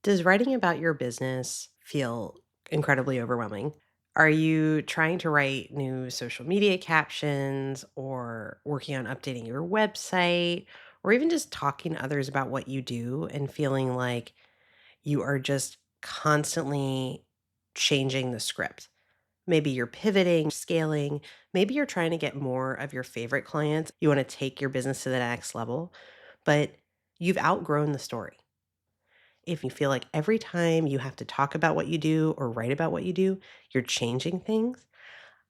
Does writing about your business feel incredibly overwhelming? Are you trying to write new social media captions or working on updating your website or even just talking to others about what you do and feeling like you are just constantly changing the script? Maybe you're pivoting, scaling, maybe you're trying to get more of your favorite clients. You want to take your business to the next level, but you've outgrown the story. If you feel like every time you have to talk about what you do or write about what you do, you're changing things,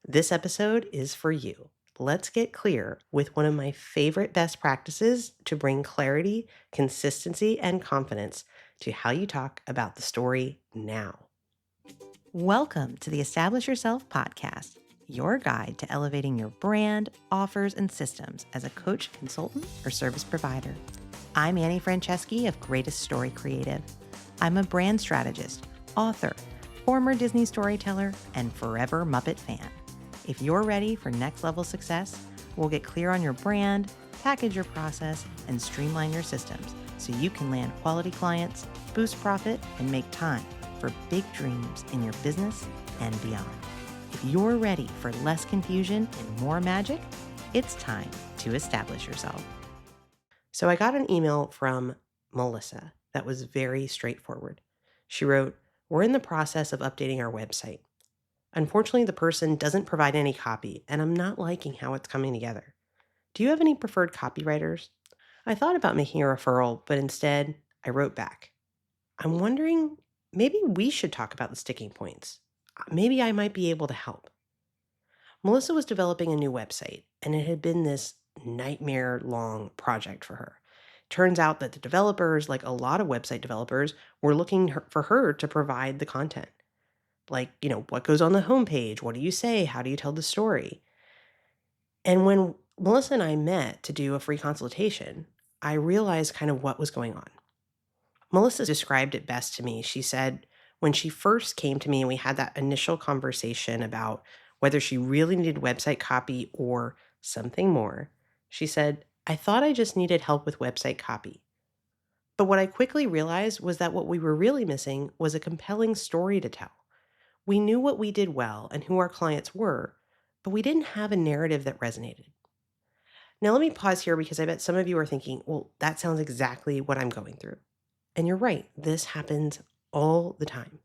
this episode is for you. Let's get clear with one of my favorite best practices to bring clarity, consistency, and confidence to how you talk about the story now. Welcome to the Establish Yourself podcast, your guide to elevating your brand, offers, and systems as a coach, consultant, or service provider. I'm Annie Franceschi of Greatest Story Creative. I'm a brand strategist, author, former Disney storyteller, and forever Muppet fan. If you're ready for next level success, we'll get clear on your brand, package your process, and streamline your systems so you can land quality clients, boost profit, and make time for big dreams in your business and beyond. If you're ready for less confusion and more magic, it's time to establish yourself. So I got an email from Melissa that was very straightforward. She wrote, "We're in the process of updating our website. Unfortunately, the person doesn't provide any copy, and I'm not liking how it's coming together. Do you have any preferred copywriters?" I thought about making a referral, but instead I wrote back, "I'm wondering, maybe we should talk about the sticking points. Maybe I might be able to help." Melissa was developing a new website, and it had been this nightmare long project for her. Turns out that the developers, like a lot of website developers, were looking for her to provide the content. Like, what goes on the homepage? What do you say? How do you tell the story? And when Melissa and I met to do a free consultation, I realized kind of what was going on. Melissa described it best to me. She said when she first came to me and we had that initial conversation about whether she really needed website copy or something more, she said, "I thought I just needed help with website copy." But what I quickly realized was that what we were really missing was a compelling story to tell. We knew what we did well and who our clients were, but we didn't have a narrative that resonated. Now, let me pause here because I bet some of you are thinking, well, that sounds exactly what I'm going through. And you're right, this happens all the time.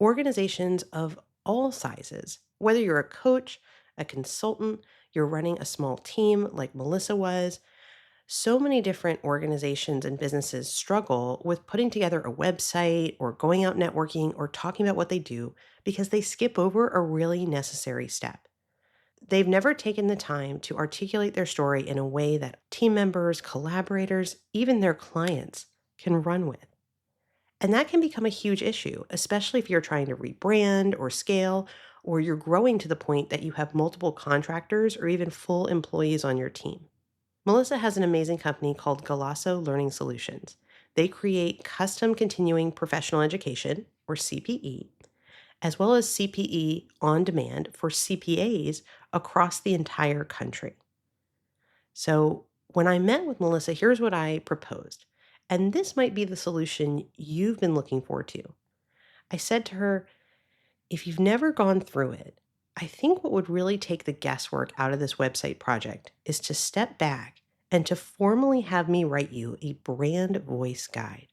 Organizations of all sizes, whether you're a coach, a consultant, you're running a small team like Melissa was, so many different organizations and businesses struggle with putting together a website or going out networking or talking about what they do because they skip over a really necessary step. They've never taken the time to articulate their story in a way that team members, collaborators, even their clients can run with. And that can become a huge issue, especially if you're trying to rebrand or scale, or you're growing to the point that you have multiple contractors or even full employees on your team. Melissa has an amazing company called Galasso Learning Solutions. They create custom continuing professional education, or CPE, as well as CPE on demand for CPAs across the entire country. So when I met with Melissa, here's what I proposed. And this might be the solution you've been looking forward to. I said to her, if you've never gone through it, I think what would really take the guesswork out of this website project is to step back and to formally have me write you a brand voice guide.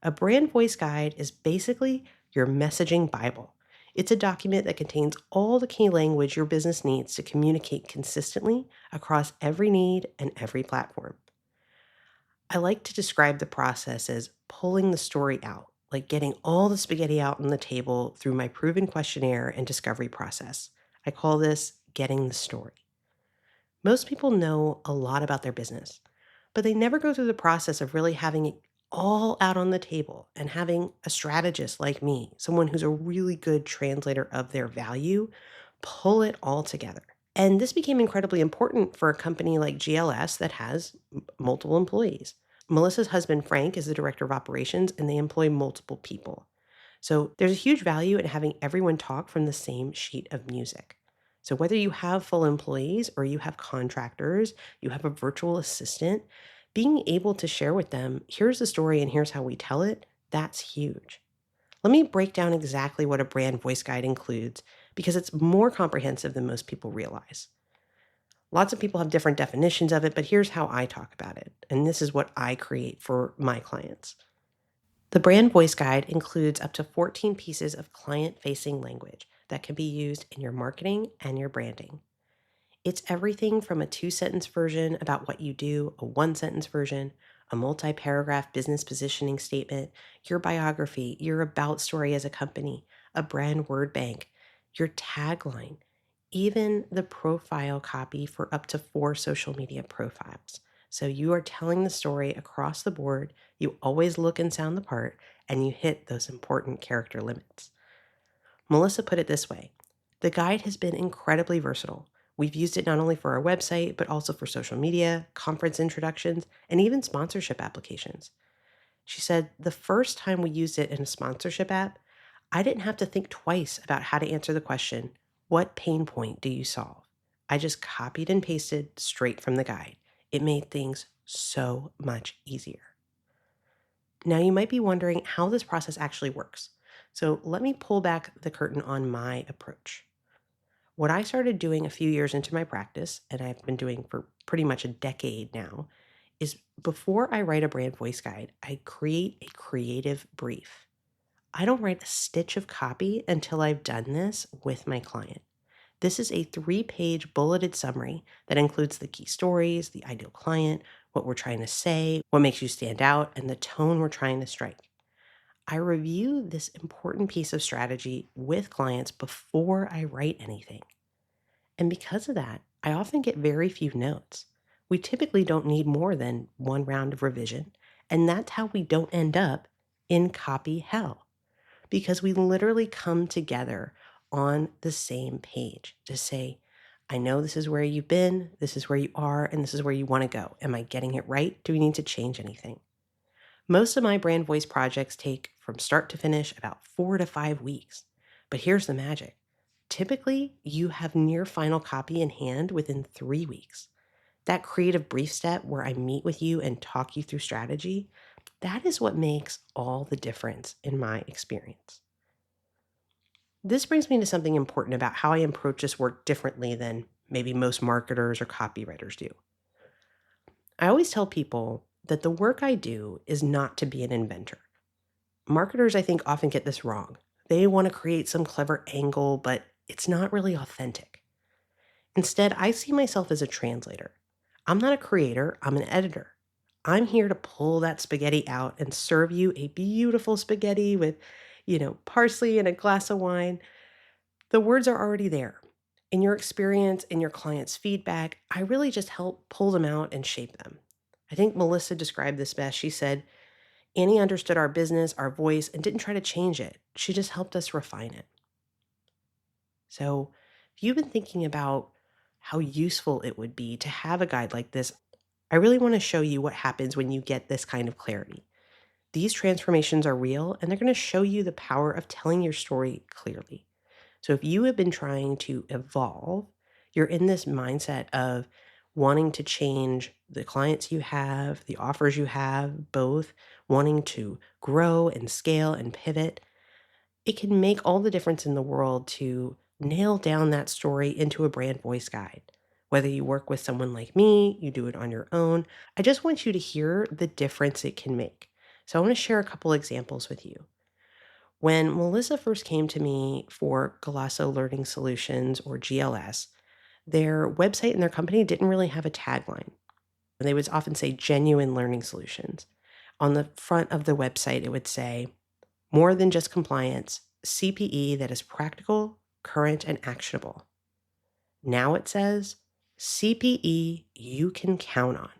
A brand voice guide is basically your messaging Bible. It's a document that contains all the key language your business needs to communicate consistently across every need and every platform. I like to describe the process as pulling the story out, like getting all the spaghetti out on the table through my proven questionnaire and discovery process. I call this getting the story. Most people know a lot about their business, but they never go through the process of really having it all out on the table and having a strategist like me, someone who's a really good translator of their value, pull it all together. And this became incredibly important for a company like GLS that has multiple employees. Melissa's husband, Frank, is the director of operations, and they employ multiple people. So there's a huge value in having everyone talk from the same sheet of music. So whether you have full employees or you have contractors, you have a virtual assistant, being able to share with them, here's the story and here's how we tell it, That's huge. Let me break down exactly what a brand voice guide includes because it's more comprehensive than most people realize. Lots of people have different definitions of it, but here's how I talk about it. And this is what I create for my clients. The brand voice guide includes up to 14 pieces of client facing language that can be used in your marketing and your branding. It's everything from a 2 sentence version about what you do, a 1 sentence version, a multi paragraph business positioning statement, your biography, your about story as a company, a brand word bank, your tagline, even the profile copy for up to 4 social media profiles. So you are telling the story across the board, you always look and sound the part, and you hit those important character limits. Melissa put it this way: the guide has been incredibly versatile. We've used it not only for our website, but also for social media, conference introductions, and even sponsorship applications. She said the first time we used it in a sponsorship app, I didn't have to think twice about how to answer the question, what pain point do you solve? I just copied and pasted straight from the guide. It made things so much easier. Now, you might be wondering how this process actually works. So, let me pull back the curtain on my approach. What I started doing a few years into my practice, and I've been doing for pretty much a decade now, is before I write a brand voice guide, I create a creative brief. I don't write a stitch of copy until I've done this with my client. This is a 3 page bulleted summary that includes the key stories, the ideal client, what we're trying to say, what makes you stand out, and the tone we're trying to strike. I review this important piece of strategy with clients before I write anything. And because of that, I often get very few notes. We typically don't need more than one round of revision, and that's how we don't end up in copy hell, because we literally come together on the same page to say, I know this is where you've been, this is where you are, and this is where you want to go. Am I getting it right? Do we need to change anything? Most of my brand voice projects take from start to finish about 4 to 5 weeks. But here's the magic: typically, you have near final copy in hand within 3 weeks. That creative brief step where I meet with you and talk you through strategy, that is what makes all the difference in my experience. This brings me to something important about how I approach this work differently than maybe most marketers or copywriters do. I always tell people that the work I do is not to be an inventor. Marketers, I think, often get this wrong. They want to create some clever angle, but it's not really authentic. Instead, I see myself as a translator. I'm not a creator, I'm an editor. I'm here to pull that spaghetti out and serve you a beautiful spaghetti with, parsley and a glass of wine. The words are already there. In your experience, in your client's feedback, I really just help pull them out and shape them. I think Melissa described this best. She said, Annie understood our business, our voice, and didn't try to change it. She just helped us refine it. So, if you've been thinking about how useful it would be to have a guide like this, I really want to show you what happens when you get this kind of clarity. These transformations are real, and they're going to show you the power of telling your story clearly. So if you have been trying to evolve, you're in this mindset of wanting to change the clients you have, the offers you have, both wanting to grow and scale and pivot, it can make all the difference in the world to nail down that story into a brand voice guide. Whether you work with someone like me, you do it on your own, I just want you to hear the difference it can make. So I want to share a couple examples with you. When Melissa first came to me for Golasso Learning Solutions, or GLS, their website and their company didn't really have a tagline. They would often say genuine learning solutions. On the front of the website, it would say, more than just compliance, CPE that is practical, current, and actionable. Now it says, CPE you can count on.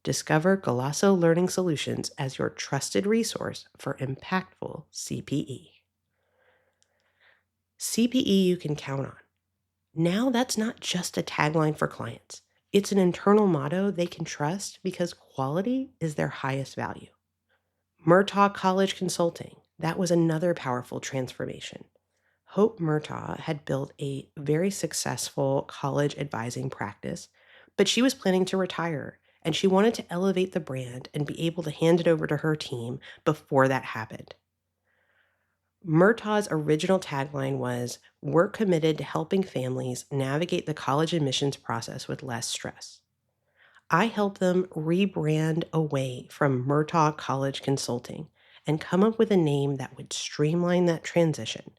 Discover Golasso Learning Solutions as your trusted resource for impactful CPE. CPE you can count on. Now that's not just a tagline for clients. It's an internal motto they can trust because quality is their highest value. Murtaugh College Consulting, that was another powerful transformation. Hope Murtaugh had built a very successful college advising practice, but she was planning to retire and she wanted to elevate the brand and be able to hand it over to her team before that happened. Murtaugh's original tagline was, "We're committed to helping families navigate the college admissions process with less stress." I helped them rebrand away from Murtaugh College Consulting and come up with a name that would streamline that transition.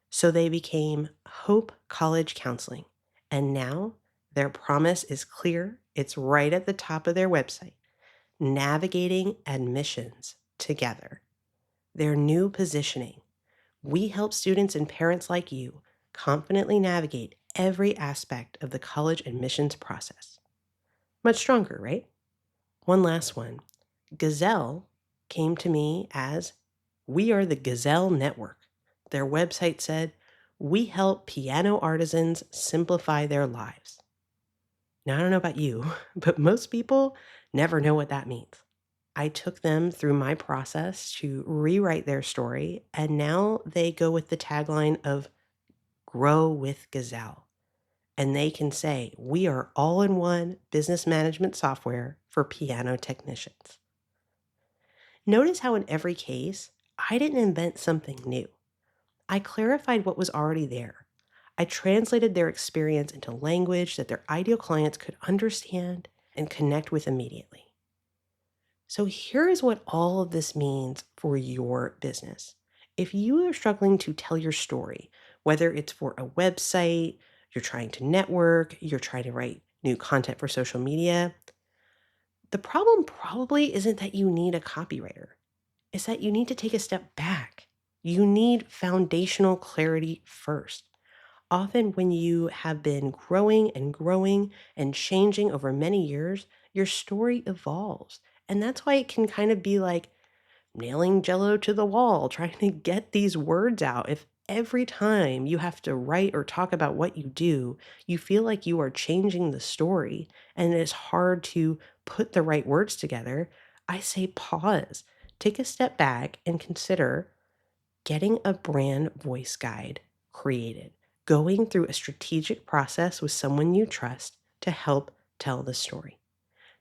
So they became Hope College Counseling. And now their promise is clear. It's right at the top of their website: navigating admissions together. Their new positioning: we help students and parents like you confidently navigate every aspect of the college admissions process. Much stronger, right? One last one. Gazelle came to me as, "We are the Gazelle Network." Their website said, "We help piano artisans simplify their lives." Now, I don't know about you, but most people never know what that means. I took them through my process to rewrite their story, and now they go with the tagline of "Grow with Gazelle." And they can say, "We are all-in-one business management software for piano technicians." Notice how in every case, I didn't invent something new. I clarified what was already there. I translated their experience into language that their ideal clients could understand and connect with immediately. So here is what all of this means for your business. If you are struggling to tell your story, whether it's for a website, you're trying to network, you're trying to write new content for social media, the problem probably isn't that you need a copywriter. It's that you need to take a step back. You need foundational clarity first. Often, when you have been growing and changing over many years, your story evolves. And that's why it can kind of be like nailing jello to the wall, trying to get these words out. If every time you have to write or talk about what you do, you feel like you are changing the story and it is hard to put the right words together, I say pause, take a step back, and consider getting a brand voice guide created, going through a strategic process with someone you trust to help tell the story.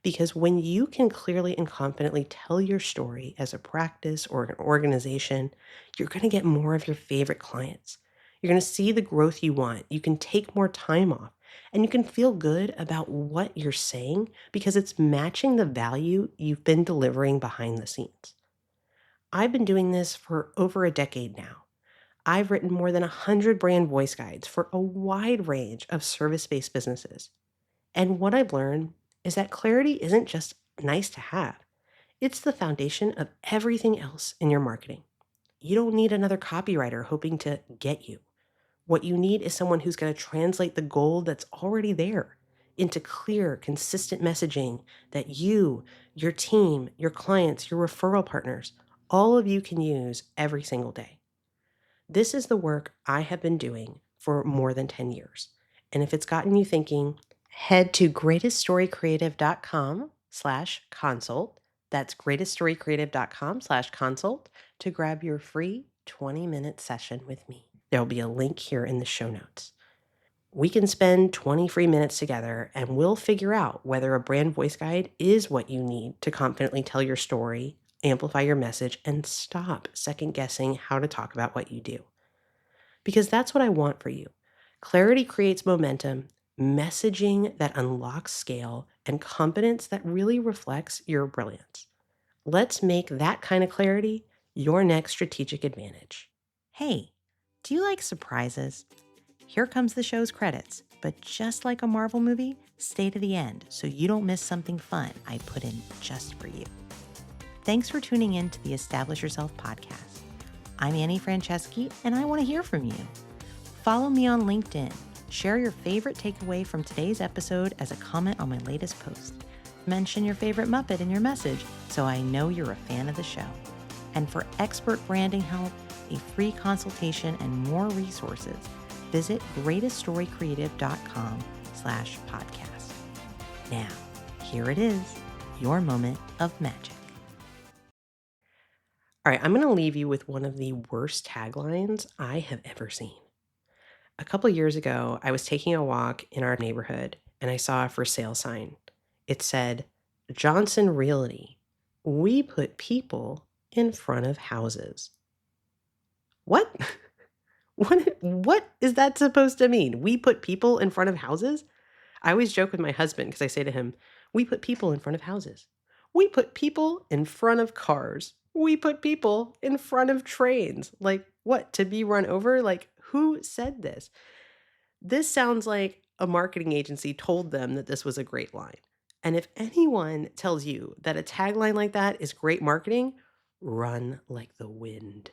Because when you can clearly and confidently tell your story as a practice or an organization, you're going to get more of your favorite clients. You're going to see the growth you want. You can take more time off and you can feel good about what you're saying because it's matching the value you've been delivering behind the scenes. I've been doing this for over a decade now. I've written more than 100 brand voice guides for a wide range of service-based businesses. And what I've learned is that clarity isn't just nice to have. It's the foundation of everything else in your marketing. You don't need another copywriter hoping to get you. What you need is someone who's going to translate the gold that's already there into clear, consistent messaging that you, your team, your clients, your referral partners, all of you can use every single day. This is the work I have been doing for more than 10 years. And if it's gotten you thinking, head to greateststorycreative.com/consult. That's greateststorycreative.com/consult to grab your free 20-minute session with me. There will be a link here in the show notes. We can spend 20 free minutes together and we'll figure out whether a brand voice guide is what you need to confidently tell your story, amplify your message, and stop second guessing how to talk about what you do. Because that's what I want for you. Clarity creates momentum, messaging that unlocks scale, and confidence that really reflects your brilliance. Let's make that kind of clarity your next strategic advantage. Hey, do you like surprises? Here comes the show's credits, but just like a Marvel movie, stay to the end so you don't miss something fun I put in just for you. Thanks for tuning in to the Establish Yourself podcast. I'm Annie Franceschi, and I want to hear from you. Follow me on LinkedIn. Share your favorite takeaway from today's episode as a comment on my latest post. Mention your favorite Muppet in your message so I know you're a fan of the show. And for expert branding help, a free consultation, and more resources, visit greateststorycreative.com/podcast. Now, here it is, your moment of magic. All right, I'm going to leave you with one of the worst taglines I have ever seen. A couple years ago, I was taking a walk in our neighborhood and I saw a for sale sign. It said, Johnson Realty. We put people in front of houses. What? What is that supposed to mean? We put people in front of houses? I always joke with my husband because I say to him, "We put people in front of houses. We put people in front of cars. We put people in front of trains." Like, what? To be run over? Like, who said this? This sounds like a marketing agency told them that this was a great line. And if anyone tells you that a tagline like that is great marketing, run like the wind.